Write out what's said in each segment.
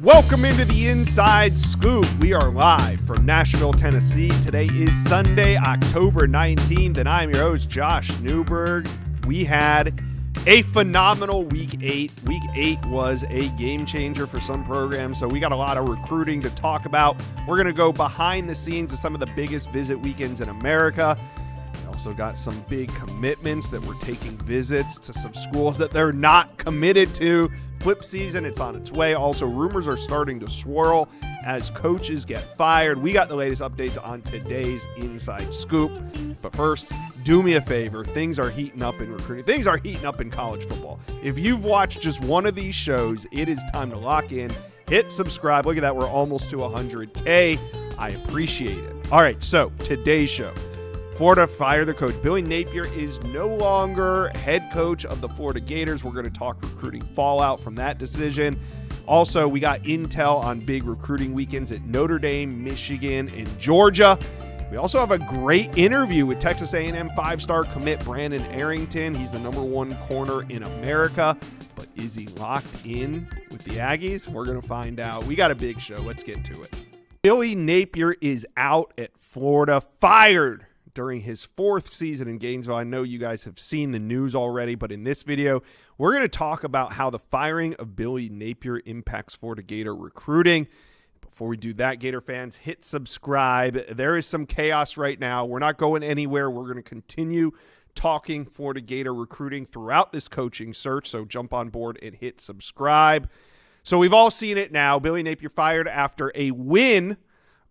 Welcome into the Inside Scoop. We are live from Nashville, Tennessee. Today is Sunday, October 19th, and I'm your host, Josh Newberg. We had a phenomenal Week 8. Week 8 was a game changer for some programs, so we got a lot of recruiting to talk about. We're going to go behind the scenes of some of the biggest visit weekends in America. We also got some big commitments that we're taking visits to some schools that they're not committed to. Flip season, it's on its way. Also, rumors are starting to swirl as coaches get fired. We got the latest updates on today's Inside Scoop. But first, do me a favor. Things are heating up in recruiting. Things are heating up in college football. If you've watched just one of these shows, it is time to lock in. Hit subscribe. Look at that. We're almost to 100K. I appreciate it. All right, so today's show. Florida fired their coach. Billy Napier is no longer head coach of the Florida Gators. We're going to talk recruiting fallout from that decision. Also, we got intel on big recruiting weekends at Notre Dame, Michigan, and Georgia. We also have a great interview with Texas A&M five-star commit Brandon Arrington. He's the #1 corner in America, but is he locked in with the Aggies? We're going to find out. We got a big show. Let's get to it. Billy Napier is out at Florida, fired during his 4th season in Gainesville. I know you guys have seen the news already, but in this video, we're going to talk about how the firing of Billy Napier impacts Florida Gator recruiting. Before we do that, Gator fans, hit subscribe. There is some chaos right now. We're not going anywhere. We're going to continue talking Florida Gator recruiting throughout this coaching search, so jump on board and hit subscribe. So we've all seen it now. Billy Napier fired after a win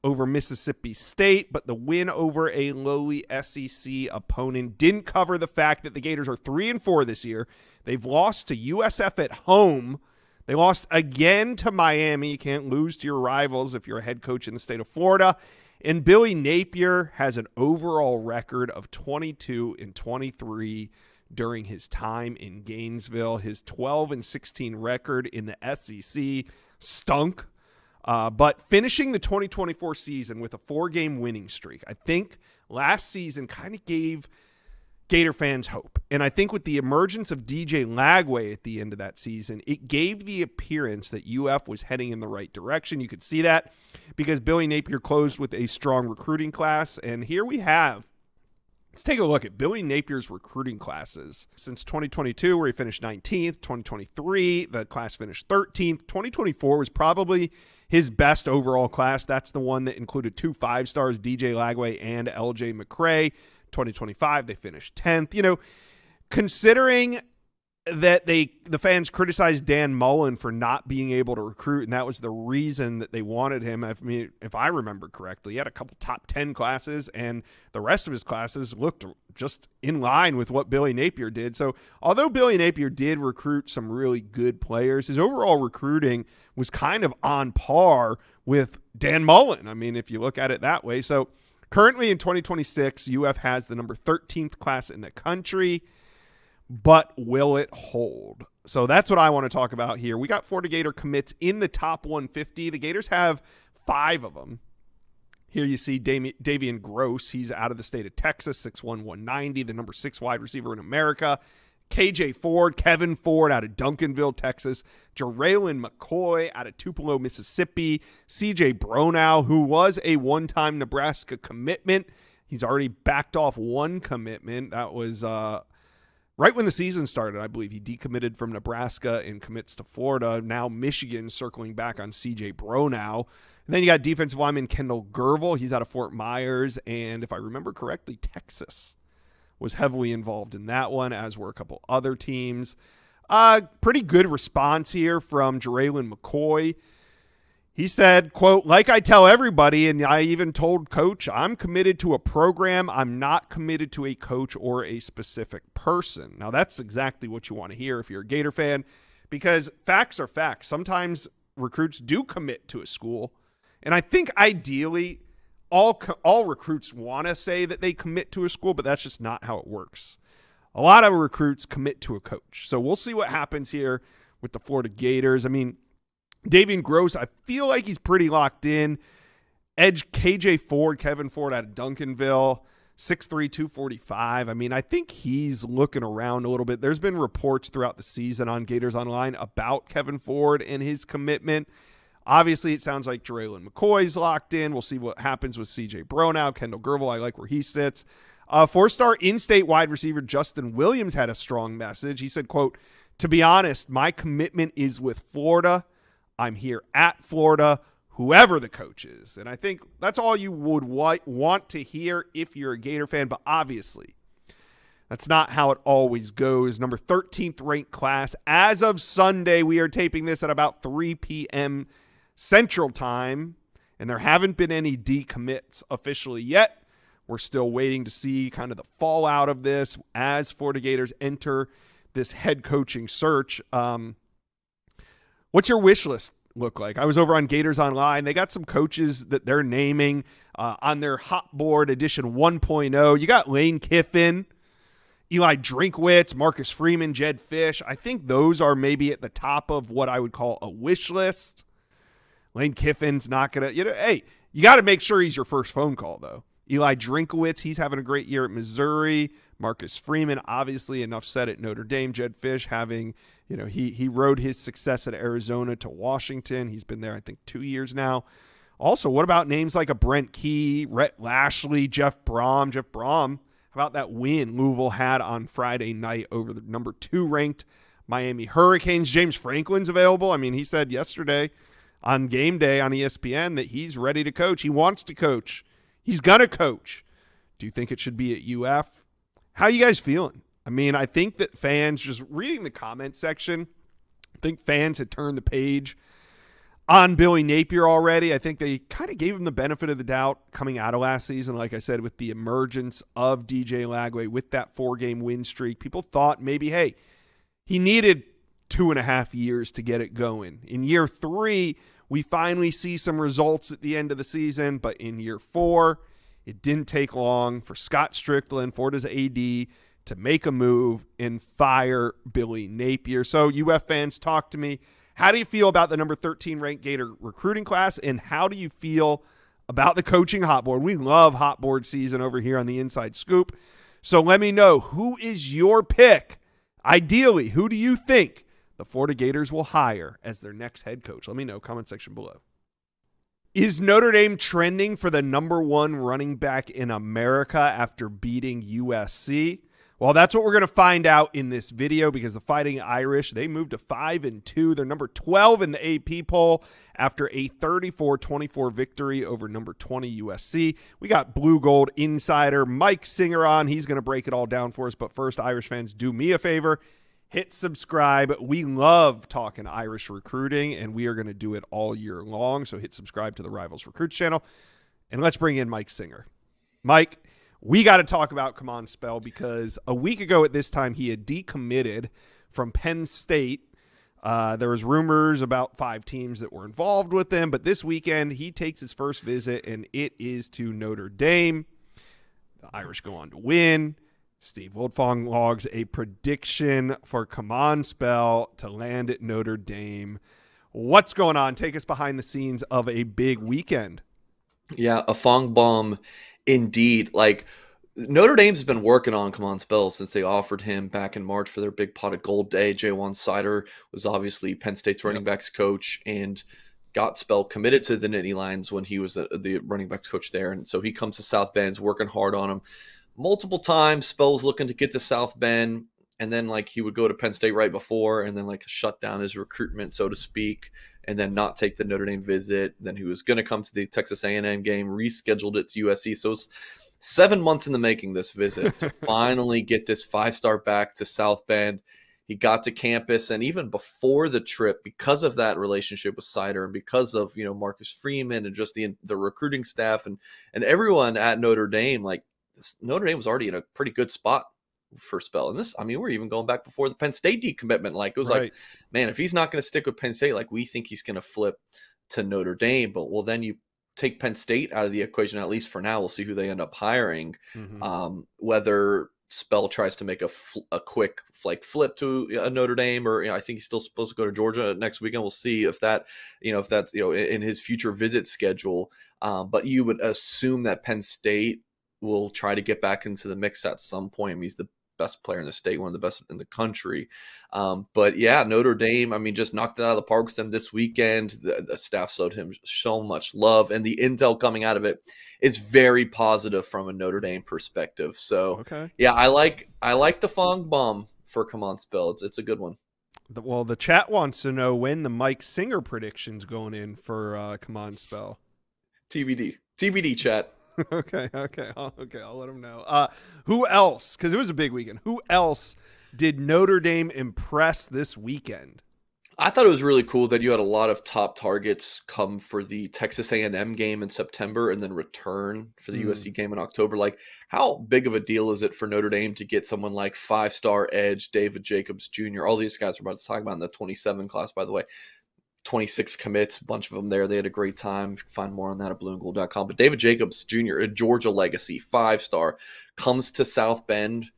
over Mississippi State, but the win over a lowly SEC opponent didn't cover the fact that the Gators are 3-4 this year. They've lost to USF at home. They lost again to Miami. You can't lose to your rivals if you're a head coach in the state of Florida. And Billy Napier has an overall record of 22-23 during his time in Gainesville. His 12-16 record in the SEC stunk. But finishing the 2024 season with a 4-game winning streak, I think last season kind of gave Gator fans hope. And I think with the emergence of DJ Lagway at the end of that season, it gave the appearance that UF was heading in the right direction. You could see that because Billy Napier closed with a strong recruiting class. And here we have, let's take a look at Billy Napier's recruiting classes. Since 2022, where he finished 19th, 2023, the class finished 13th. 2024 was probably his best overall class. That's the one that included 2 5-stars, DJ Lagway and LJ McCray. 2025, they finished 10th. You know, considering that the fans criticized Dan Mullen for not being able to recruit, and that was the reason that they wanted him. I mean, if I remember correctly, he had a couple top 10 classes, and the rest of his classes looked just in line with what Billy Napier did. So although Billy Napier did recruit some really good players, his overall recruiting was kind of on par with Dan Mullen. I mean, if you look at it that way. So currently in 2026, UF has the number 13th class in the country. But will it hold? So that's what I want to talk about here. We got Florida Gator commits in the top 150. The Gators have 5 of them. Here you see Davian Gross. He's out of the state of Texas, 6'1", 190, the number 6 wide receiver in America. KJ Ford, Kevin Ford out of Duncanville, Texas. Jeraylin McCoy out of Tupelo, Mississippi. CJ Bronow, who was a one-time Nebraska commitment. He's already backed off 1 commitment. That was right when the season started, I believe. He decommitted from Nebraska and commits to Florida. Now Michigan circling back on C.J. Bronow. And then you got defensive lineman Kendall Gervil. He's out of Fort Myers. And if I remember correctly, Texas was heavily involved in that one, as were a couple other teams. Pretty good response here from Jeraylin McCoy. He said, quote, "Like I tell everybody, and I even told Coach, I'm committed to a program. I'm not committed to a coach or a specific person." Now, that's exactly what you want to hear if you're a Gator fan, because facts are facts. Sometimes recruits do commit to a school, and I think ideally all recruits want to say that they commit to a school, but that's just not how it works. A lot of recruits commit to a coach. So we'll see what happens here with the Florida Gators. I mean, Davian Gross, I feel like he's pretty locked in. Edge KJ Ford, Kevin Ford out of Duncanville, 6'3", 245. I mean, I think he's looking around a little bit. There's been reports throughout the season on Gators Online about Kevin Ford and his commitment. Obviously, it sounds like Jeraylin McCoy's locked in. We'll see what happens with CJ Bronow. Kendall Gervil, I like where he sits. 4-star in-state wide receiver Justin Williams had a strong message. He said, quote, "To be honest, my commitment is with Florida. I'm here at Florida, whoever the coach is." And I think that's all you would want to hear if you're a Gator fan, but obviously that's not how it always goes. Number 13th ranked class. As of Sunday, we are taping this at about 3 p.m. Central Time, and there haven't been any decommits officially yet. We're still waiting to see kind of the fallout of this as Florida Gators enter this head coaching search. What's your wish list look like? I was over on Gators Online. They got some coaches that they're naming on their hot board edition 1.0. You got Lane Kiffin, Eli Drinkwitz, Marcus Freeman, Jed Fish. I think those are maybe at the top of what I would call a wish list. Lane Kiffin's not going to, hey, you got to make sure he's your first phone call, though. Eli Drinkwitz, he's having a great year at Missouri. Marcus Freeman, obviously, enough said at Notre Dame. Jed Fish having, he rode his success at Arizona to Washington. He's been there, I think, 2 years now. Also, what about names like a Brent Key, Rhett Lashley, Jeff Brom? Jeff Brom, how about that win Louisville had on Friday night over the number 2 ranked Miami Hurricanes? James Franklin's available. I mean, he said yesterday on game day on ESPN that he's ready to coach. He wants to coach. He's going to coach. Do you think it should be at UF? How you guys feeling? I mean, I think that fans, just reading the comment section, I think fans had turned the page on Billy Napier already. I think they kind of gave him the benefit of the doubt coming out of last season. Like I said, with the emergence of DJ Lagway, with that 4-game win streak, people thought maybe, hey, he needed 2.5 years to get it going. In year 3, we finally see some results at the end of the season, but in year 4, it didn't take long for Scott Strickland, Florida's AD, to make a move and fire Billy Napier. So UF fans, talk to me. How do you feel about the number 13 ranked Gator recruiting class, and how do you feel about the coaching hot board? We love hot board season over here on the Inside Scoop. So let me know, who is your pick? Ideally, who do you think the Florida Gators will hire as their next head coach? Let me know, comment section below. Is Notre Dame trending for the number 1 running back in America after beating USC? Well, that's what we're going to find out in this video, because the Fighting Irish, they moved to 5-2. They're number 12 in the AP poll after a 34-24 victory over number 20 USC. We got Blue Gold insider Mike Singer on. He's going to break it all down for us. But first, Irish fans, do me a favor. Hit subscribe. We love talking Irish recruiting, and we are going to do it all year long. So hit subscribe to the Rivals Recruits channel. And let's bring in Mike Singer. Mike, we got to talk about Come On Spell, because a week ago at this time, he had decommitted from Penn State. There was rumors about 5 teams that were involved with him, but this weekend he takes his first visit, and it is to Notre Dame. The Irish go on to win. Steve Wiltfong logs a prediction for Come On Spell to land at Notre Dame. What's going on? Take us behind the scenes of a big weekend. Yeah, a Fong bomb indeed. Like, Notre Dame's been working on Come On Spell since they offered him back in March for their big pot of gold day. J1 Sider was obviously Penn State's running backs coach and got Spell committed to the Nittany Lions when he was the running backs coach there. And so he comes to South Bend's working hard on him. Multiple times, Spell was looking to get to South Bend, and then he would go to Penn State right before, and then shut down his recruitment, so to speak, and then not take the Notre Dame visit. Then he was going to come to the Texas A&M game, rescheduled it to USC. So it was 7 months in the making, this visit, to finally get this 5-star back to South Bend. He got to campus, and even before the trip, because of that relationship with Sider and because of Marcus Freeman and just the recruiting staff and everyone at Notre Dame, Notre Dame was already in a pretty good spot for Spell. And this, we're even going back before the Penn State decommitment. It was right. Man, if he's not going to stick with Penn State, we think he's going to flip to Notre Dame. But then you take Penn State out of the equation, at least for now. We'll see who they end up hiring. Mm-hmm. Whether Spell tries to make a quick flip to a Notre Dame, or I think he's still supposed to go to Georgia next weekend. We'll see if that's in his future visit schedule. But you would assume that Penn State will try to get back into the mix at some point. He's the best player in the state, one of the best in the country. But yeah, Notre Dame, I mean, just knocked it out of the park with them this weekend. The staff showed him so much love, and the intel coming out of it is very positive from a Notre Dame perspective. So Okay. yeah, I like the Fong bomb for Come On Spell. It's a good one. Well, the chat wants to know when the Mike Singer prediction's going in for Come On Spell. TBD chat. Okay, I'll let him know. Who else? Because it was a big weekend. Who else did Notre Dame impress this weekend? I thought it was really cool that you had a lot of top targets come for the Texas A&M game in September and then return for the USC game in October. Like, how big of a deal is it for Notre Dame to get someone like 5-star edge David Jacobs Jr.? All these guys we're about to talk about in the 27 class, by the way. 26 commits, a bunch of them there. They had a great time. You can find more on that at blueandgold.com. But David Jacobs Jr., a Georgia legacy, 5-star, comes to South Bend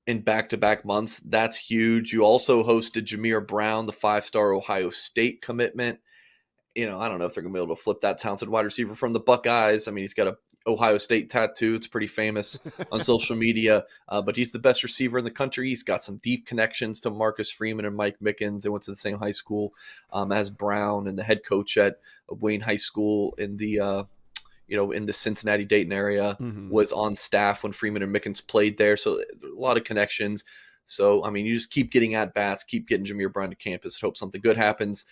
in back-to-back months. That's huge. You also hosted Jameer Brown, the 5-star Ohio State commitment. I don't know if they're going to be able to flip that talented wide receiver from the Buckeyes. I mean, he's got a Ohio State tattoo. It's pretty famous on social media, but he's the best receiver in the country. He's got some deep connections to Marcus Freeman and Mike Mickens. They went to the same high school as Brown, and the head coach at Wayne High School in the in the Cincinnati Dayton area was on staff when Freeman and Mickens played there. So a lot of connections. So, I mean, you just keep getting at bats, keep getting Jameer Brown to campus, hope something good happens.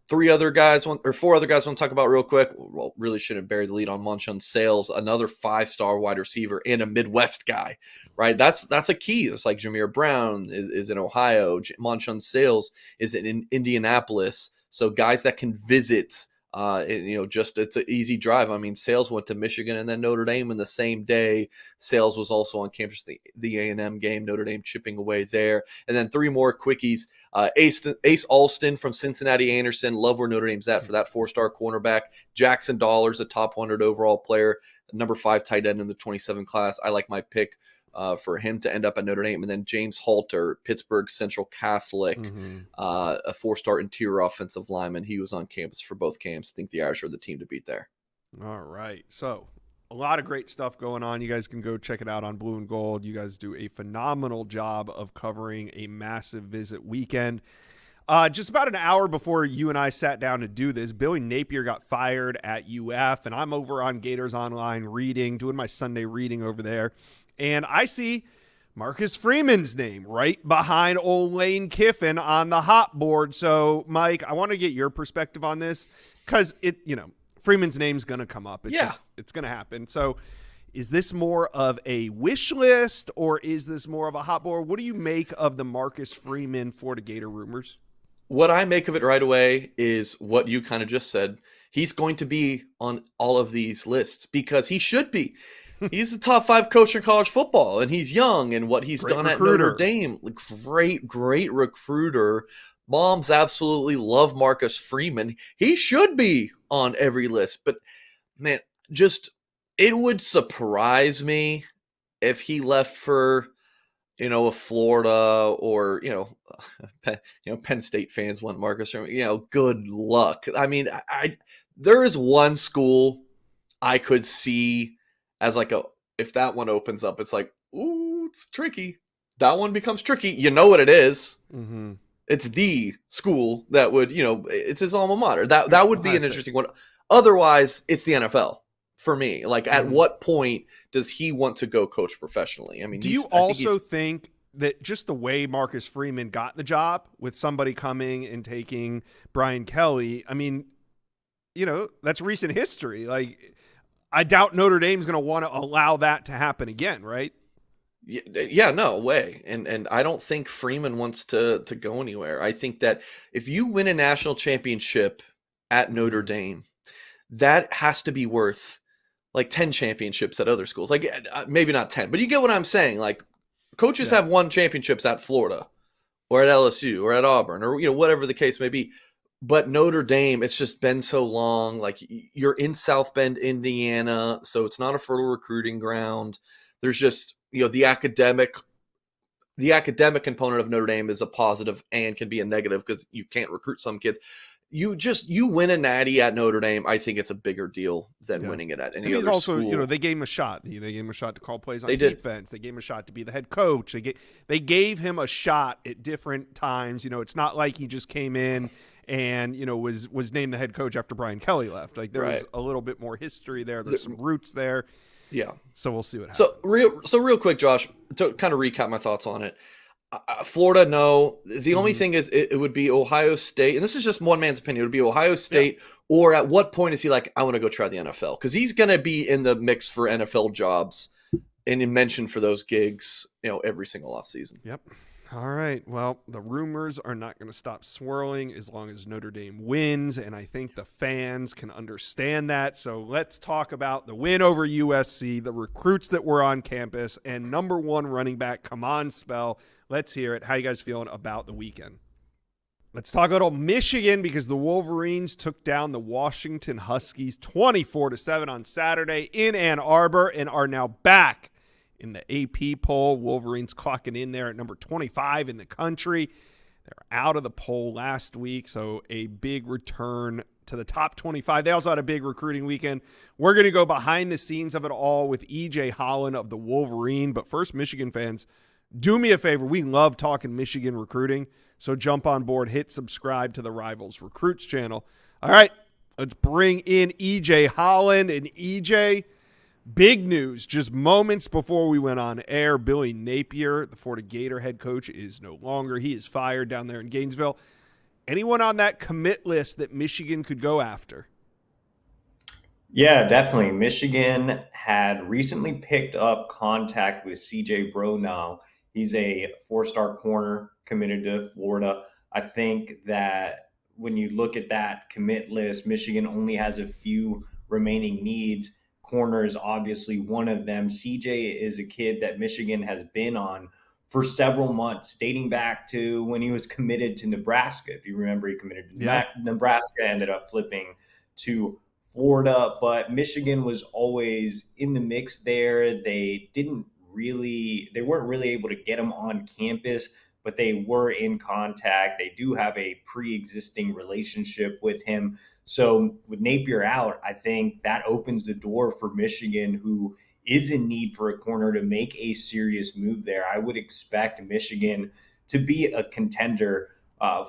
4 other guys want to talk about real quick. Well, really shouldn't bury the lead on Monshun Sales, another 5-star wide receiver and a Midwest guy, right? That's a key. It's like Jameer Brown is in Ohio. Monshun Sales is in Indianapolis. So guys that can visit, it's an easy drive. I mean, Sales went to Michigan and then Notre Dame in the same day. Sales was also on campus the A&M game, Notre Dame chipping away there. And then 3 more quickies. Ace Alston from Cincinnati Anderson. Love where Notre Dame's at for that 4-star cornerback. Jackson Dollars, a top 100 overall player, number 5 tight end in the 27 class. I like my pick for him to end up at Notre Dame. And then James Halter, Pittsburgh Central Catholic, a 4-star interior offensive lineman. He was on campus for both camps. I think the Irish are the team to beat there. All right. So a lot of great stuff going on. You guys can go check it out on Blue and Gold. You guys do a phenomenal job of covering a massive visit weekend. Just about an hour before you and I sat down to do this, Billy Napier got fired at UF, and I'm over on Gators Online doing my Sunday reading over there. And I see Marcus Freeman's name right behind old Lane Kiffin on the hot board. So, Mike, I want to get your perspective on this because Freeman's name's going to come up. It's going to happen. So is this more of a wish list or is this more of a hot board? What do you make of the Marcus Freeman Florida Gator rumors? What I make of it right away is what you kind of just said. He's going to be on all of these lists because he should be. He's the top 5 coach in college football, and he's young, and what he's done recruiter. At Notre Dame, great recruiter. Moms absolutely love Marcus Freeman. He should be on every list, but man, it would surprise me if he left for a Florida or Penn State fans want Marcus Freeman. Good luck. I mean, there is one school I could see as if that one opens up, it's like, ooh, it's tricky. That one becomes tricky. You know what it is. Mm-hmm. It's the school that would, it's his alma mater. That would be an interesting one. Otherwise, it's the NFL for me. Like, at what point does he want to go coach professionally? I mean, do you also think that just the way Marcus Freeman got the job with somebody coming and taking Brian Kelly, I mean, that's recent history. Like, I doubt Notre Dame's going to want to allow that to happen again, right? Yeah, no way. And I don't think Freeman wants to go anywhere. I think that if you win a national championship at Notre Dame, that has to be worth like 10 championships at other schools. Like, maybe not 10, but you get what I'm saying. Like, coaches have won championships at Florida or at LSU or at Auburn or whatever the case may be. But Notre Dame, it's just been so long. Like, you're in South Bend, Indiana, so it's not a fertile recruiting ground. There's just, the academic component of Notre Dame is a positive and can be a negative because you can't recruit some kids. you win a natty at Notre Dame. I think it's a bigger deal than winning it at any and he's other also, school. they gave him a shot. They gave him a shot to call plays on They did. defense. They gave him a shot to be the head coach. They gave him a shot at different times. It's not like he just came in and was named the head coach after Brian Kelly left. Like there was a little bit more history there. There's some roots there. Yeah. So we'll see what happens. So real quick, Josh, to kind of recap my thoughts on it. Florida, no. The only thing is it would be Ohio State, and this is just one man's opinion. It would be Ohio State, or at what point is he like, I want to go try the NFL? Because he's going to be in the mix for NFL jobs and in mention for those gigs, every single offseason. Yep. All right. Well, the rumors are not going to stop swirling as long as Notre Dame wins, and I think the fans can understand that. So let's talk about the win over USC, the recruits that were on campus, and number one running back, come on, Spell. Let's hear it. How you guys feeling about the weekend? Let's talk a little Michigan because the Wolverines took down the Washington Huskies 24-7 on Saturday in Ann Arbor and are now back in the AP poll. Wolverines clocking in there at number 25 in the country. They're out of the poll last week, so a big return to the top 25. They also had a big recruiting weekend. We're going to go behind the scenes of it all with E.J. Holland of the Wolverine. But first, Michigan fans, do me a favor. We love talking Michigan recruiting, so jump on board, hit subscribe to the Rivals Recruits channel. All right, let's bring in E.J. Holland. And E.J., big news, just moments before we went on air, Billy Napier, the Florida Gator head coach, is no longer. He is fired down there in Gainesville. Anyone on that commit list that Michigan could go after? Yeah, definitely. Michigan had recently picked up contact with C.J. Brownell. He's a four-star corner committed to Florida. I think that when you look at that commit list, Michigan only has a few remaining needs. Corner is obviously one of them. CJ is a kid that Michigan has been on for several months, dating back to when he was committed to Nebraska. If you remember, he committed to Nebraska, ended up flipping to Florida, but Michigan was always in the mix there. They weren't really able to get him on campus, but they were in contact. They do have a pre-existing relationship with him. So with Napier out, I think that opens the door for Michigan, who is in need for a corner, to make a serious move there. I would expect Michigan to be a contender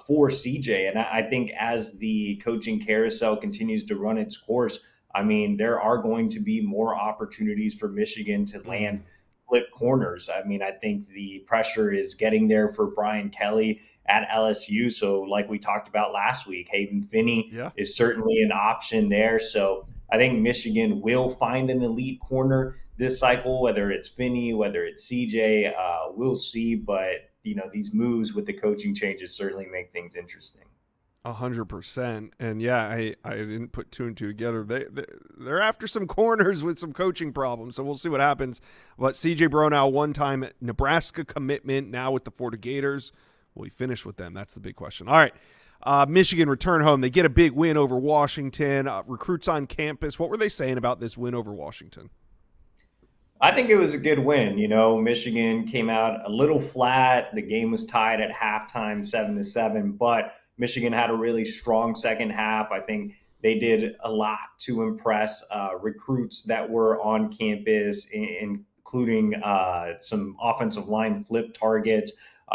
for CJ. And I think as the coaching carousel continues to run its course, there are going to be more opportunities for Michigan to land flip corners. I think the pressure is getting there for Brian Kelly at LSU. So like we talked about last week, Hayden Finney is certainly an option there. So I think Michigan will find an elite corner this cycle, whether it's Finney, whether it's CJ, we'll see. But, these moves with the coaching changes certainly make things interesting. 100%. And I didn't put two and two together. They're after some corners with some coaching problems, so we'll see what happens. But C.J. Brownell, one-time Nebraska commitment, now with the Florida Gators. Will he finish with them? That's the big question. All right, Michigan return home. They get a big win over Washington. Recruits on campus. What were they saying about this win over Washington? I think it was a good win. Michigan came out a little flat. The game was tied at halftime, 7-7, but Michigan had a really strong second half. I think they did a lot to impress recruits that were on campus, including some offensive line flip targets.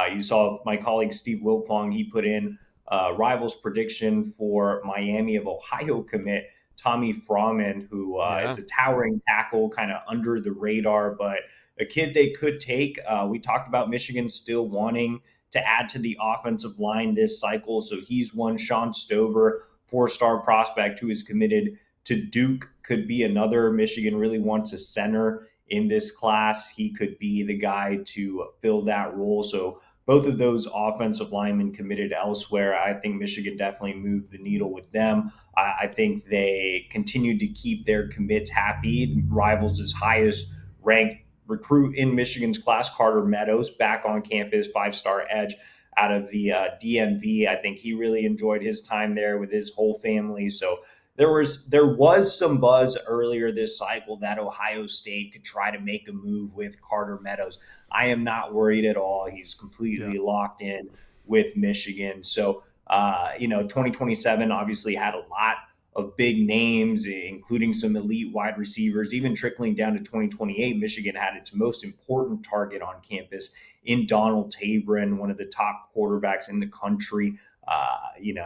You saw my colleague Steve Wiltfong, he put in Rivals prediction for Miami of Ohio commit Tommy Froman, who is a towering tackle, kind of under the radar, but a kid they could take. We talked about Michigan still wanting to add to the offensive line this cycle. So he's one. Sean Stover, four-star prospect who is committed to Duke, could be another. Michigan really wants a center in this class. He could be the guy to fill that role. So both of those offensive linemen committed elsewhere. I think Michigan definitely moved the needle with them. I think they continued to keep their commits happy. Rivals' highest ranked recruit in Michigan's class, Carter Meadows, back on campus, five-star edge out of the DMV. I think he really enjoyed his time there with his whole family. So there was some buzz earlier this cycle that Ohio State could try to make a move with Carter Meadows. I am not worried at all. He's completely locked in with Michigan. So 2027 obviously had a lot of big names, including some elite wide receivers. Even trickling down to 2028, Michigan had its most important target on campus in Donald Tabron, one of the top quarterbacks in the country.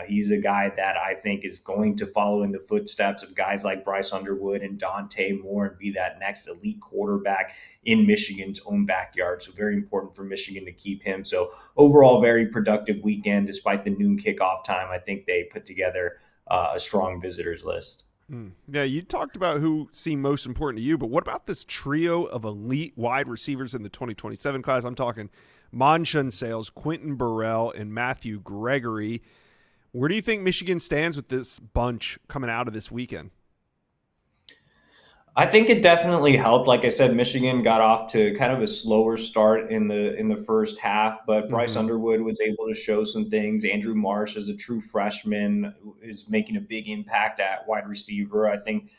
He's a guy that I think is going to follow in the footsteps of guys like Bryce Underwood and Dante Moore and be that next elite quarterback in Michigan's own backyard. So very important for Michigan to keep him. So overall, very productive weekend despite the noon kickoff time. I think they put together a strong visitors list. Yeah, you talked about who seemed most important to you, but what about this trio of elite wide receivers in the 2027 class? I'm talking Monshun Sales, Quentin Burrell, and Matthew Gregory. Where do you think Michigan stands with this bunch coming out of this weekend? I think it definitely helped. Like I said, Michigan got off to kind of a slower start in the first half, but Bryce Underwood was able to show some things. Andrew Marsh, as a true freshman, is making a big impact at wide receiver. I think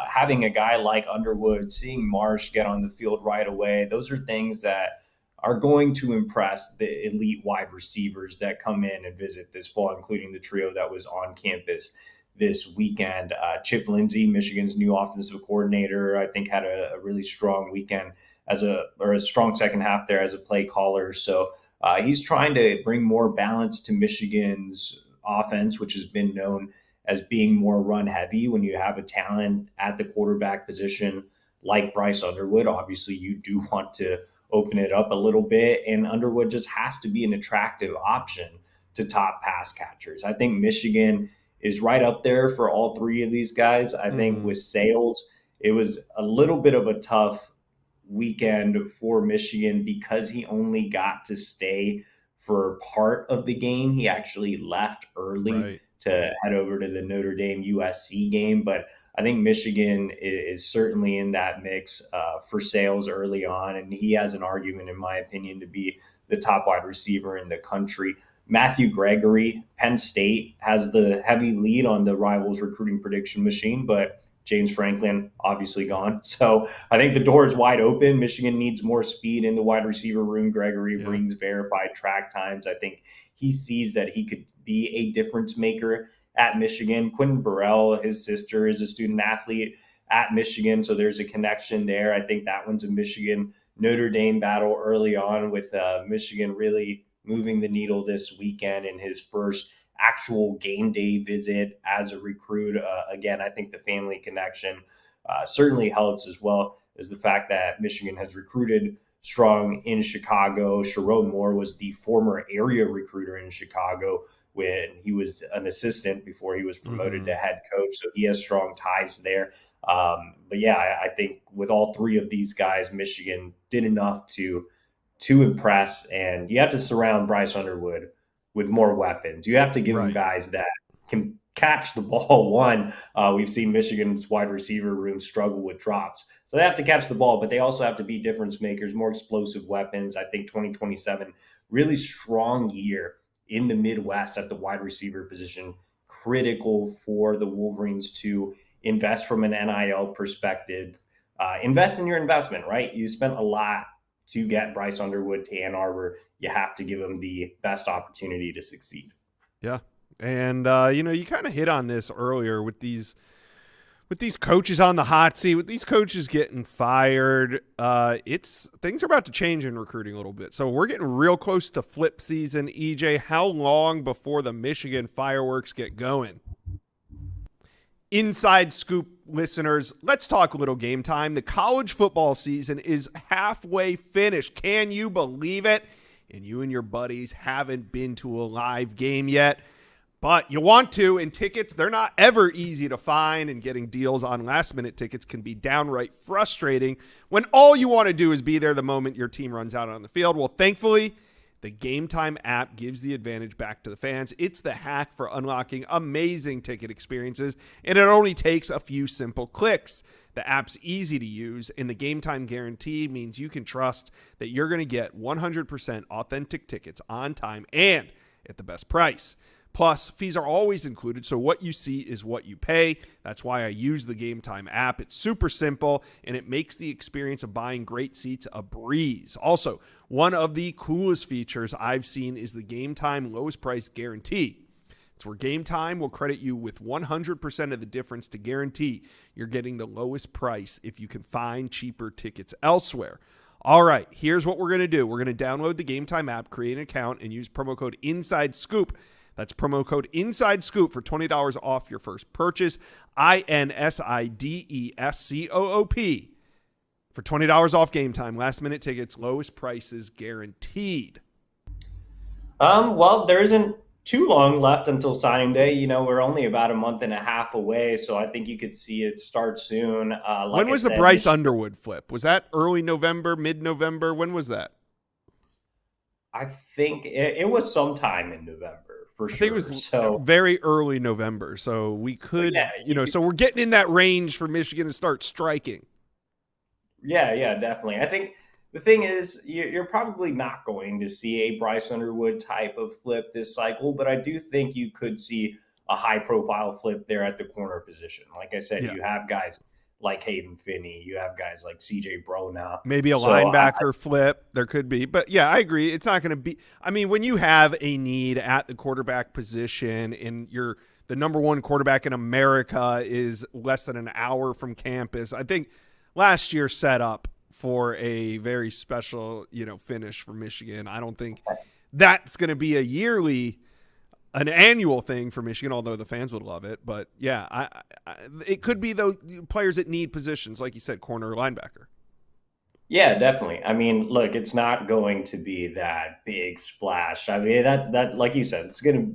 having a guy like Underwood, seeing Marsh get on the field right away, those are things that are going to impress the elite wide receivers that come in and visit this fall, including the trio that was on campus this weekend. Chip Lindsey, Michigan's new offensive coordinator, I think had a really strong weekend or a strong second half there as a play caller. So he's trying to bring more balance to Michigan's offense, which has been known as being more run heavy. When you have a talent at the quarterback position like Bryce Underwood, obviously you do want to open it up a little bit, and Underwood just has to be an attractive option to top pass catchers. I think Michigan is right up there for all three of these guys. I think with Sales, it was a little bit of a tough weekend for Michigan because he only got to stay for part of the game. He actually left early to head over to the Notre Dame USC game. But I think Michigan is certainly in that mix for Sales early on. And he has an argument, in my opinion, to be the top wide receiver in the country. Matthew Gregory, Penn State, has the heavy lead on the Rivals recruiting prediction machine, but James Franklin obviously gone. So I think the door is wide open. Michigan needs more speed in the wide receiver room. Gregory brings verified track times. I think he sees that he could be a difference maker at Michigan. Quentin Burrell, his sister, is a student athlete at Michigan, so there's a connection there. I think that one's a Michigan Notre Dame battle early on, with Michigan really moving the needle this weekend in his first actual game day visit as a recruit. Again, I think the family connection certainly helps, as well as the fact that Michigan has recruited strong in Chicago. Sharon Moore was the former area recruiter in Chicago when he was an assistant before he was promoted to head coach. So he has strong ties there. But yeah, I think with all three of these guys, Michigan did enough to impress, and you have to surround Bryce Underwood with more weapons. You have to give him guys that can catch the ball. We've seen Michigan's wide receiver room struggle with drops. So they have to catch the ball, but they also have to be difference makers, more explosive weapons. I think 2027, really strong year in the Midwest at the wide receiver position, critical for the Wolverines to invest from an NIL perspective. Invest in your investment, right? You spent a lot to get Bryce Underwood to Ann Arbor. You have to give him the best opportunity to succeed. Yeah. And, you kind of hit on this earlier with these coaches on the hot seat, with these coaches getting fired. Things are about to change in recruiting a little bit. So we're getting real close to flip season. EJ, how long before the Michigan fireworks get going? Inside Scoop listeners, let's talk a little game time. The college football season is halfway finished. Can you believe it? And you and your buddies haven't been to a live game yet, but you want to, and tickets, they're not ever easy to find, and getting deals on last-minute tickets can be downright frustrating when all you want to do is be there the moment your team runs out on the field. Well, thankfully, the Game Time app gives the advantage back to the fans. It's the hack for unlocking amazing ticket experiences, and it only takes a few simple clicks. The app's easy to use, and the Game Time guarantee means you can trust that you're going to get 100% authentic tickets on time and at the best price. Plus, fees are always included, so what you see is what you pay. That's why I use the Game Time app. It's super simple, and it makes the experience of buying great seats a breeze. Also, one of the coolest features I've seen is the Game Time lowest price guarantee. It's where Game Time will credit you with 100% of the difference to guarantee you're getting the lowest price if you can find cheaper tickets elsewhere. All right, here's what we're going to do. We're going to download the Game Time app, create an account, and use promo code INSIDESCOOP. That's promo code INSIDESCOOP for $20 off your first purchase. INSIDESCOOP for $20 off Game Time. Last minute tickets, lowest prices guaranteed. Well, there isn't too long left until signing day. You know, we're only about a month and a half away, so I think you could see it start soon. When was the Bryce Underwood flip? Was that early November, mid-November? When was that? I think it was sometime in November for sure. I think it was very early November, so we could, so we're getting in that range for Michigan to start striking. Yeah, definitely. I think the thing is, you're probably not going to see a Bryce Underwood type of flip this cycle, but I do think you could see a high-profile flip there at the corner position. Like I said, You have guys like Hayden Finney. You have guys like CJ Bro now. Maybe a linebacker flip. There could be. But, yeah, I agree. It's not going to be – I mean, when you have a need at the quarterback position and the number one quarterback in America is less than an hour from campus, I think last year set up for a very special, finish for Michigan. I don't think that's going to be an annual thing for Michigan, although the fans would love it. But yeah, it could be those players that need positions, like you said, corner or linebacker. Yeah, definitely. I mean, look, it's not going to be that big splash. I mean, that like you said,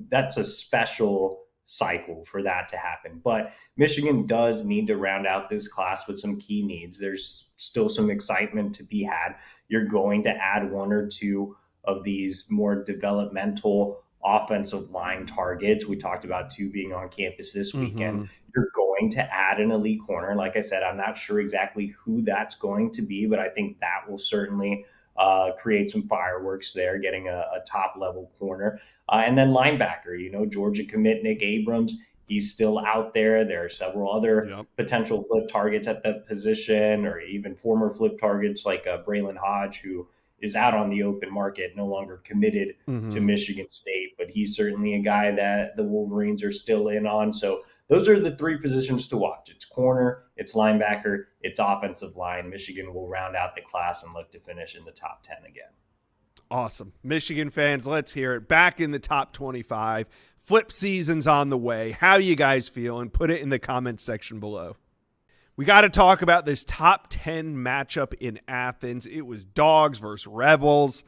that's a special cycle for that to happen. But Michigan does need to round out this class with some key needs. There's still some excitement to be had. You're going to add one or two of these more developmental offensive line targets. We talked about two being on campus this weekend. You're going to add an elite corner. Like I said, I'm not sure exactly who that's going to be, but I think that will certainly create some fireworks there, getting a top level corner. And then linebacker, Georgia commit Nick Abrams. He's still out there. There are several other potential flip targets at that position, or even former flip targets like Braylon Hodge, who is out on the open market, no longer committed to Michigan State, but he's certainly a guy that the Wolverines are still in on. So those are the three positions to watch. It's corner, it's linebacker, it's offensive line. Michigan will round out the class and look to finish in the top 10 again. Awesome. Michigan fans, let's hear it. Back in the top 25. Flip season's on the way. How you guys feeling? Put it in the comments section below. We got to talk about this top 10 matchup in Athens. It was Dogs versus Rebels.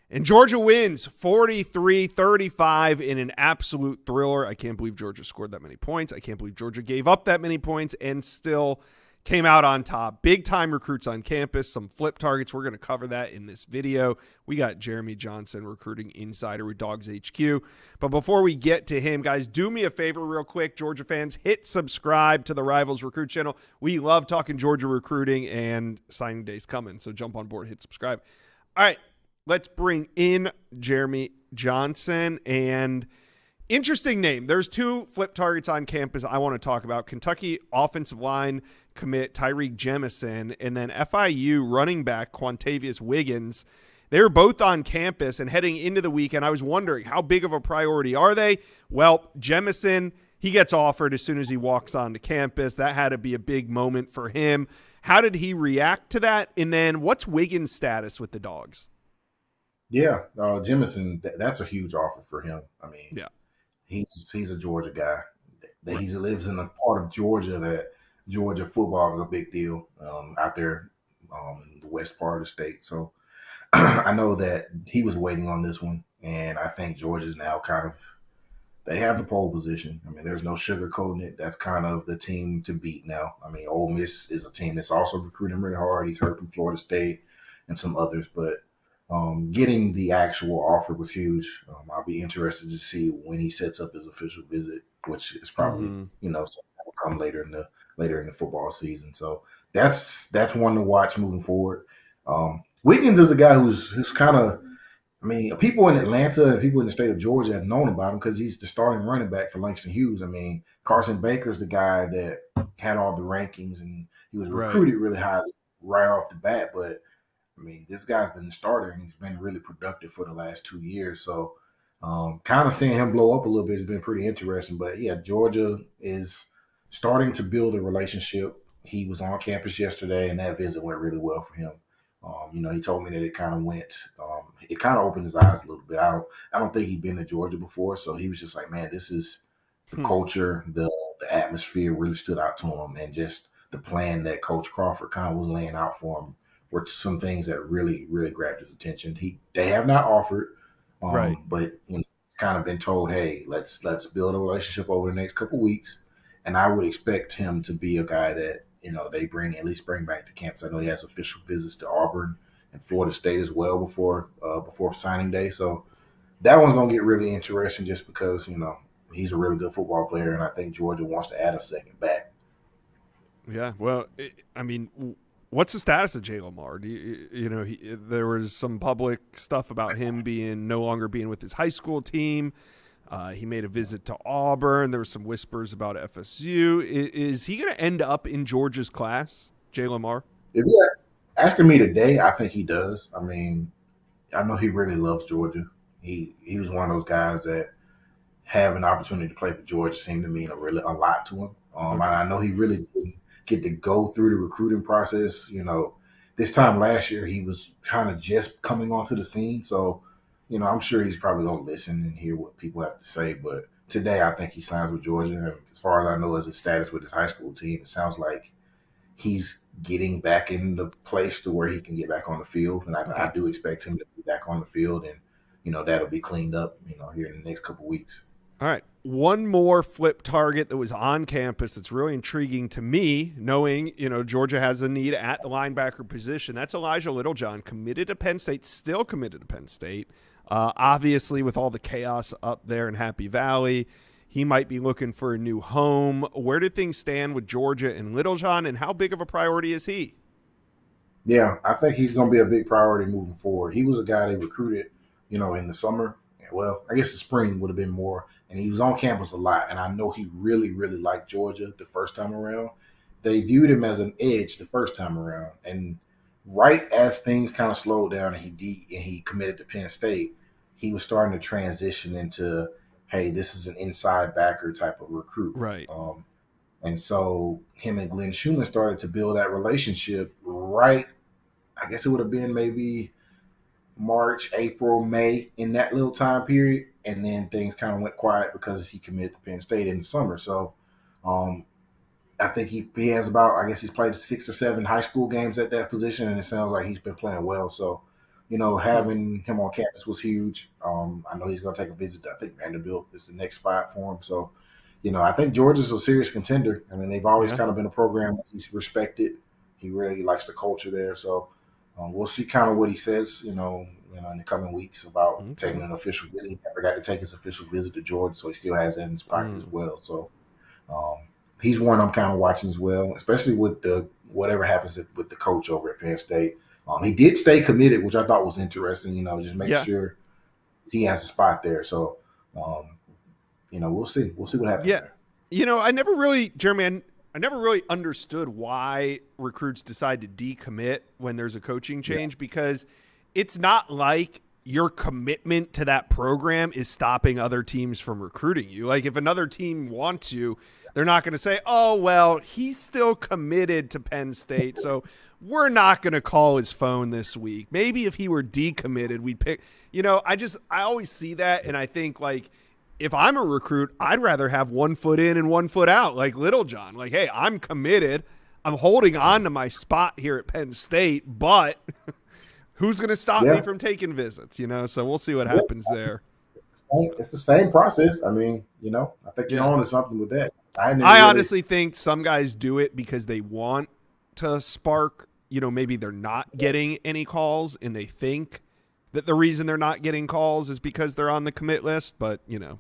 And Georgia wins 43-35 in an absolute thriller. I can't believe Georgia scored that many points. I can't believe Georgia gave up that many points and still came out on top. Big-time recruits on campus, some flip targets. We're going to cover that in this video. We got Jeremy Johnson, recruiting insider with Dogs HQ. But before we get to him, guys, do me a favor real quick, Georgia fans. Hit subscribe to the Rivals Recruit channel. We love talking Georgia recruiting, and signing day's coming, so jump on board, hit subscribe. All right, let's bring in Jeremy Johnson. And interesting name. There's two flip targets on campus I want to talk about. Kentucky offensive line commit Tyreek Jemison, and then FIU running back Quantavius Wiggins. They were both on campus, and heading into the weekend, I was wondering how big of a priority are they? Well, Jemison, he gets offered as soon as he walks onto campus. That had to be a big moment for him. How did he react to that? And then what's Wiggins' status with the Dogs? Yeah, Jemison, that's a huge offer for him. I mean, yeah, he's a Georgia guy. He lives in a part of Georgia that Georgia football is a big deal out there in the west part of the state. So I know that he was waiting on this one, and I think Georgia's now they have the pole position. I mean, there's no sugarcoating it. That's kind of the team to beat now. I mean, Ole Miss is a team that's also recruiting really hard. He's heard from Florida State and some others, but getting the actual offer was huge. I'll be interested to see when he sets up his official visit, which is probably something that will come later in the football season. So that's one to watch moving forward. Wiggins is a guy who's kind of, I mean, people in Atlanta and people in the state of Georgia have known about him because he's the starting running back for Langston Hughes. I mean, Carson Baker's the guy that had all the rankings, and he was recruited really highly right off the bat. But I mean, this guy's been the starter, and he's been really productive for the last 2 years. So Kind of seeing him blow up a little bit has been pretty interesting. But yeah, Georgia is starting to build a relationship. He was on campus yesterday, and that visit went really well for him. He told me that it kind of went, it kind of opened his eyes a little bit. I don't think he'd been to Georgia before, so he was just like, man, this is the culture, the atmosphere really stood out to him, and just the plan that Coach Crawford kind of was laying out for him were some things that really, really grabbed his attention. They have not offered, Right. but kind of been told, hey, let's build a relationship over the next couple weeks, and I would expect him to be a guy that they at least bring back to campus. I know he has official visits to Auburn and Florida State as well before signing day, so that one's gonna get really interesting just because he's a really good football player, and I think Georgia wants to add a second back. Yeah. Well, what's the status of Jay Lamar? There was some public stuff about him no longer being with his high school team. He made a visit to Auburn. There were some whispers about FSU. Is he going to end up in Georgia's class, Jay Lamar? If you're asking me today, I think he does. I mean, I know he really loves Georgia. He was one of those guys that have an opportunity to play for Georgia seemed to mean a lot to him. I know he really didn't get to go through the recruiting process. This time last year he was kind of just coming onto the scene, so I'm sure he's probably gonna listen and hear what people have to say. But today, I think he signs with Georgia. And as far as I know, his status with his high school team, it sounds like he's getting back in the place to where he can get back on the field, and I do expect him to be back on the field, and that'll be cleaned up, here in the next couple of weeks. All right. One more flip target that was on campus that's really intriguing to me, knowing, Georgia has a need at the linebacker position. That's Elijah Littlejohn, committed to Penn State, still committed to Penn State. Obviously, with all the chaos up there in Happy Valley, he might be looking for a new home. Where do things stand with Georgia and Littlejohn, and how big of a priority is he? Yeah, I think he's going to be a big priority moving forward. He was a guy they recruited, in the summer. Well, I guess the spring would have been more. And he was on campus a lot. And I know he really, really liked Georgia the first time around. They viewed him as an edge the first time around. And right as things kind of slowed down and he committed to Penn State, he was starting to transition into, hey, this is an inside backer type of recruit. Right. And so him and Glenn Schumann started to build that relationship right. I guess it would have been maybe March, April, May, in that little time period. And then things kind of went quiet because he committed to Penn State in the summer. So I think he has about, I guess he's played 6 or 7 high school games at that position, and it sounds like he's been playing well. So, having him on campus was huge. I know he's going to take a visit to, I think Vanderbilt is the next spot for him. So, I think Georgia's a serious contender. I mean, they've always kind of been a program that he's respected. He really likes the culture there. So we'll see kind of what he says, in the coming weeks about taking an official visit. He never got to take his official visit to Georgia, so he still has that in his pocket as well. So he's one I'm kind of watching as well, especially with whatever happens with the coach over at Penn State. He did stay committed, which I thought was interesting, just make sure he has a spot there. So, we'll see. We'll see what happens there. I never really, Jeremy, I never really understood why recruits decide to decommit when there's a coaching change, because it's not like your commitment to that program is stopping other teams from recruiting you. Like, if another team wants you, they're not going to say, oh, well, he's still committed to Penn State, so we're not going to call his phone this week. Maybe if he were decommitted, we'd pick, I always see that. And I think, like, if I'm a recruit, I'd rather have one foot in and one foot out, like Littlejohn. Like, hey, I'm committed. I'm holding on to my spot here at Penn State, but who's going to stop me from taking visits? So we'll see what happens there. It's the same process. I mean, I think you're on to something with that. I honestly think some guys do it because they want to spark, maybe they're not getting any calls and they think that the reason they're not getting calls is because they're on the commit list. But, and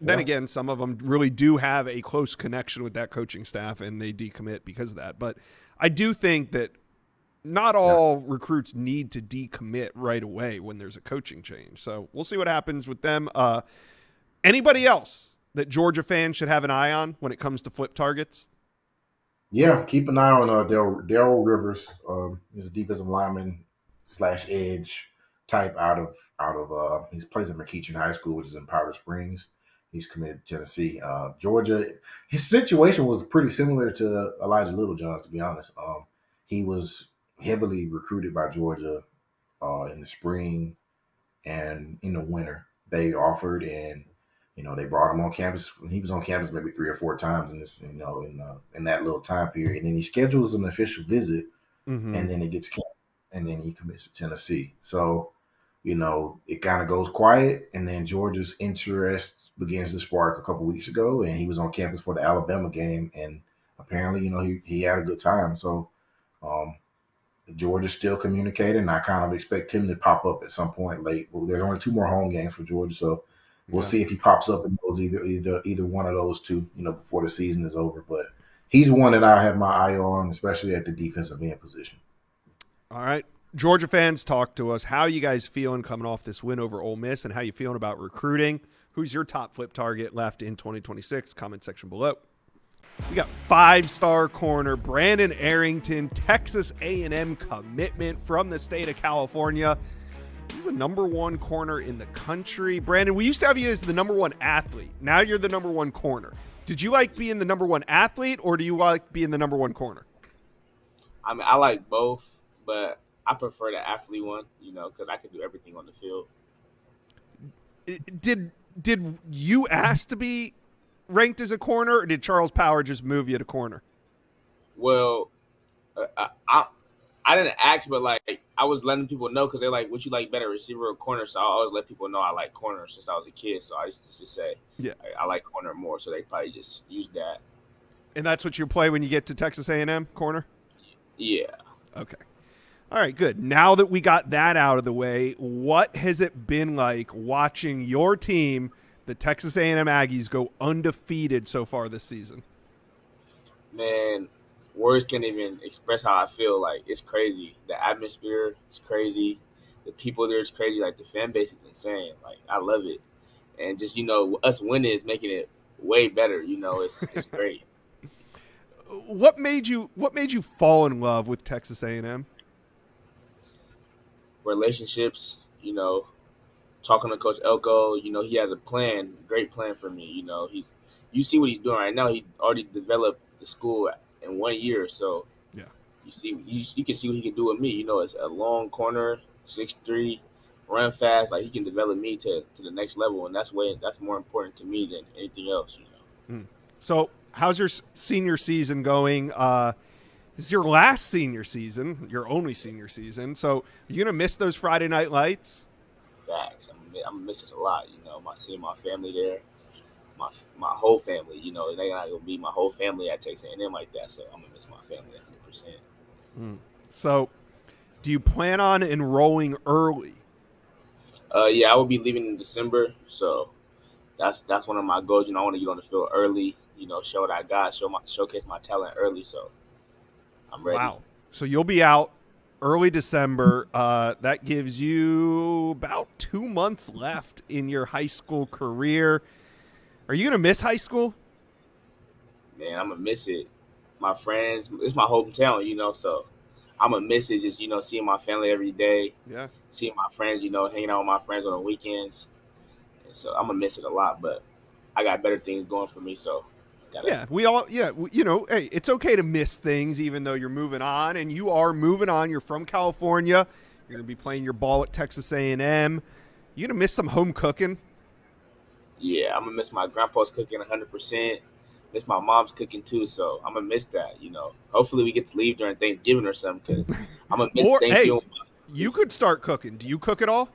then again, some of them really do have a close connection with that coaching staff and they decommit because of that. But I do think that not all recruits need to decommit right away when there's a coaching change. So we'll see what happens with them. Anybody else that Georgia fans should have an eye on when it comes to flip targets? Yeah, keep an eye on Darrell Rivers. He's a defensive lineman / edge. type out of he plays at McEachern High School, which is in Powder Springs. He's committed to Tennessee. Georgia, his situation was pretty similar to Elijah Littlejohn's, to be honest. He was heavily recruited by Georgia in the spring and in the winter. They offered, and they brought him on campus. He was on campus maybe 3 or 4 times in this, in that little time period. And then he schedules an official visit, and then it gets canceled, and then he commits to Tennessee. So, it kind of goes quiet, and then Georgia's interest begins to spark a couple weeks ago, and he was on campus for the Alabama game, and apparently, he had a good time. So, Georgia's still communicating, and I kind of expect him to pop up at some point late. Well, there's only 2 more home games for Georgia, so we'll see if he pops up in those either one of those 2, before the season is over. But he's one that I have my eye on, especially at the defensive end position. All right. Georgia fans, talk to us. How you guys feeling coming off this win over Ole Miss, and how you feeling about recruiting? Who's your top flip target left in 2026? Comment section below. We got 5-star corner Brandon Arrington, Texas A&M commitment from the state of California. He's the number 1 corner in the country. Brandon, we used to have you as the number 1 athlete. Now you're the number 1 corner. Did you like being the number 1 athlete, or do you like being the number 1 corner? I mean, I like both, but I prefer the athlete one, because I can do everything on the field. Did you ask to be ranked as a corner, or did Charles Power just move you to corner? Well, I didn't ask, but I was letting people know, because they're like, "What you like better, receiver or corner?" So I always let people know I like corner since I was a kid. So I used to just say, "Yeah, I like corner more." So they probably just use that. And that's what you play when you get to Texas A&M, corner? Yeah. Okay. All right, good. Now that we got that out of the way, what has it been like watching your team, the Texas A&M Aggies, go undefeated so far this season? Man, words can't even express how I feel. It's crazy. The atmosphere is crazy. The people there is crazy. The fan base is insane. I love it. And just, us winning is making it way better. It's great. What made you fall in love with Texas A&M? Relationships, talking to Coach Elko, he has a plan, great plan for me. You see what he's doing right now. He already developed the school in 1 year, so yeah, you can see what he can do with me. It's a long corner, 6'3", run fast. He can develop me to the next level, and that's more important to me than anything else. So, how's your senior season going? This is your last senior season, your only senior season. So, you gonna miss those Friday night lights? Facts. I'm missing a lot. Seeing my family there, my whole family. They're not gonna be my whole family at Texas A&M like that. So I'm gonna miss my family 100%. So, do you plan on enrolling early? Yeah, I will be leaving in December. So that's one of my goals. I want to get on the field early. Show what I got, showcase my talent early. So I'm ready. Wow. So you'll be out early December. That gives you about 2 months left in your high school career. Are you going to miss high school? Man, I'm going to miss it. My friends, it's my hometown, so I'm going to miss it just, seeing my family every day. Yeah. Seeing my friends, hanging out with my friends on the weekends. And so I'm going to miss it a lot, but I got better things going for me, so. Hey, it's okay to miss things even though you're moving on, and you are moving on. You're from California. You're going to be playing your ball at Texas A&M. You going to miss some home cooking? Yeah, I'm going to miss my grandpa's cooking 100%. Miss my mom's cooking too, so I'm going to miss that, Hopefully we get to leave during Thanksgiving or something, because I'm going to miss Thanksgiving. Hey, you could start cooking. Do you cook at all?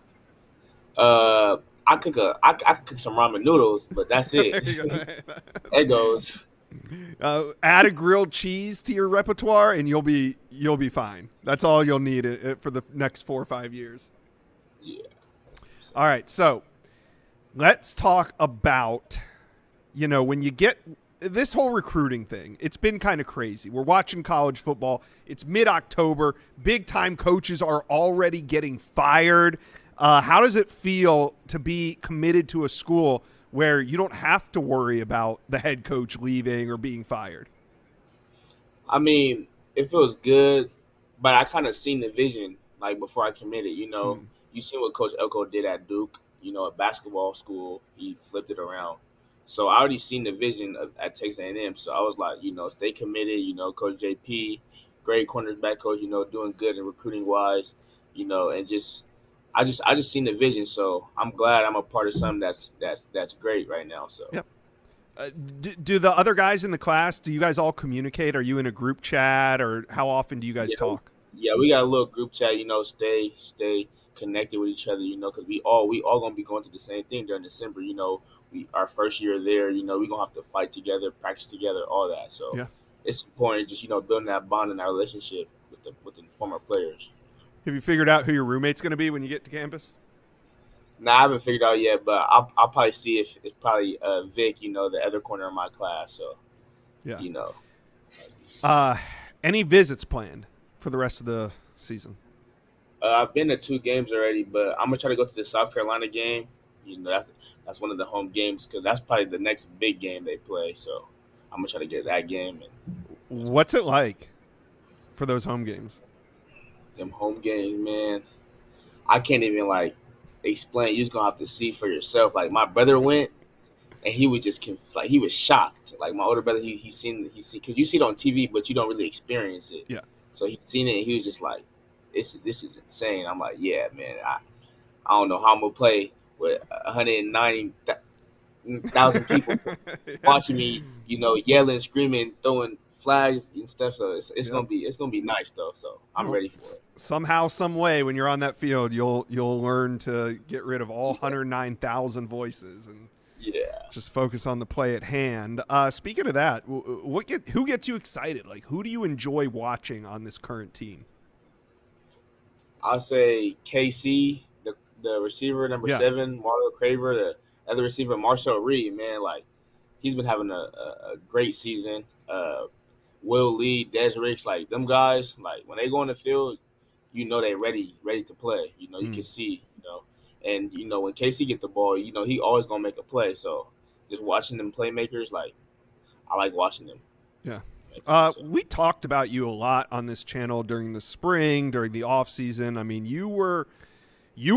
I cook some ramen noodles, but that's it. There goes. Add a grilled cheese to your repertoire, and you'll be fine. That's all you'll need for the next 4 or 5 years. Yeah. All right, so let's talk about, when you get this whole recruiting thing. It's been kind of crazy. We're watching college football. It's mid-October. Big-time coaches are already getting fired. How does it feel to be committed to a school where you don't have to worry about the head coach leaving or being fired? I mean, it feels good, but I kind of seen the vision before I committed. you see what Coach Elko did at Duke. At basketball school, he flipped it around. So I already seen the vision at Texas A&M. So I was like, stay committed. Coach JP, great cornerback coach. Doing good in recruiting wise. And I just seen the vision. So I'm glad I'm a part of something that's great right now. So. Yep. Do the other guys in the class? Do you guys all communicate? Are you in a group chat, or how often do you guys talk? Yeah, we got a little group chat. Stay connected with each other. Because we all gonna be going through the same thing during December. Our first year there. We gonna have to fight together, practice together, all that. So yeah, it's important just building that bond and that relationship with the former players. Have you figured out who your roommate's gonna be when you get to campus? Nah, I haven't figured out yet, but I'll probably see if it's probably Vic. The other corner of my class. So yeah, Any visits planned for the rest of the season? I've been to 2 games already, but I'm gonna try to go to the South Carolina game. That's one of the home games because that's probably the next big game they play. So I'm gonna try to get that game. And what's it like for those home games? Them home games, man, I can't even explain. You're just gonna have to see for yourself. Like my brother went, and he was just he was shocked. Like my older brother, he seen because you see it on TV, but you don't really experience it. Yeah. So he seen it, and he was just like, "This is insane." I'm like, "Yeah, man. I don't know how I'm gonna play with 190,000 people watching me, yelling, screaming, throwing flags and stuff." So it's gonna be nice though. So I'm ready for it. Somehow, some way, when you're on that field, you'll learn to get rid of all 109,000 voices and just focus on the play at hand. Speaking of that, who gets you excited? Like, who do you enjoy watching on this current team? I'll say KC, the receiver number 7, Marlo Craver, the other receiver Marcel Reed. Man, he's been having a great season. Will Lee, Des Ricks, them guys, when they go on the field, they ready to play. You can see, and when KC get the ball, he always gonna make a play. So just watching them playmakers, I like watching them. Yeah. We talked about you a lot on this channel during the spring, during the off season. I mean, you were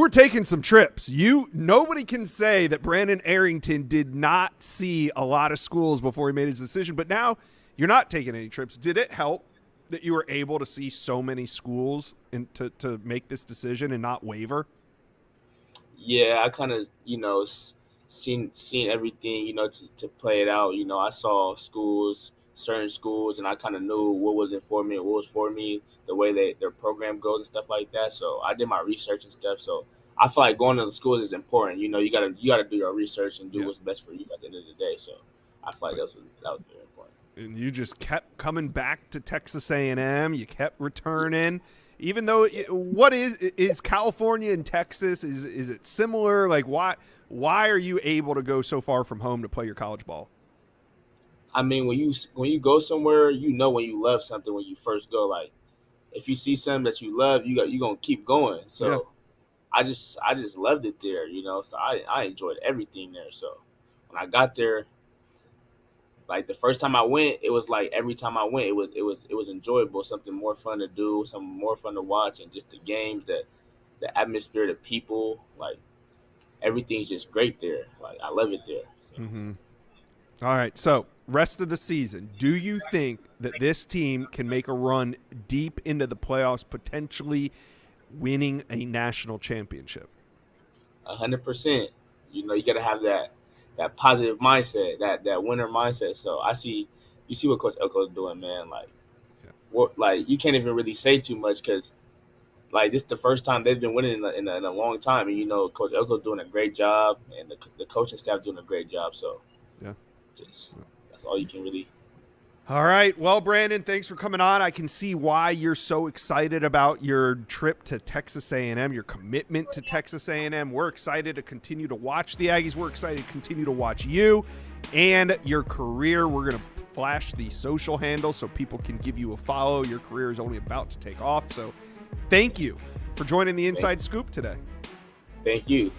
taking some trips. Nobody can say that Brandon Arrington did not see a lot of schools before he made his decision, but now you're not taking any trips. Did it help that you were able to see so many schools and to make this decision and not waver? Yeah, I kind of, seen everything, to play it out. I saw certain schools, and I kind of knew what wasn't for me, what was for me, the way their program goes and stuff like that. So I did my research and stuff. So I feel like going to the schools is important. You gotta do your research and do what's best for you at the end of the day. So I feel like that was very important. And you just kept coming back to Texas A&M. You kept returning, even though what is California and Texas? Is it similar? Like why are you able to go so far from home to play your college ball? I mean, when you go somewhere, when you love something when you first go. Like if you see something that you love, you gonna keep going. So I just loved it there, So I enjoyed everything there. So when I got there, the first time I went, it was every time I went, it was enjoyable, something more fun to do, something more fun to watch, and just the games, the atmosphere, the people, everything's just great there. I love it there. So. Mm-hmm. All right, so rest of the season, do you think that this team can make a run deep into the playoffs, potentially winning a national championship? 100%. You got to have that positive mindset, that winner mindset. So you see what Coach Elko is doing, man. You can't even really say too much because, this is the first time they've been winning in a long time, and Coach Elko is doing a great job, and the coaching staff doing a great job. So that's all you can really. All right. Well, Brandon, thanks for coming on. I can see why you're so excited about your trip to Texas A&M, your commitment to Texas A&M. We're excited to continue to watch the Aggies. We're excited to continue to watch you and your career. We're going to flash the social handle so people can give you a follow. Your career is only about to take off. So thank you for joining the Inside Scoop today. Thank you.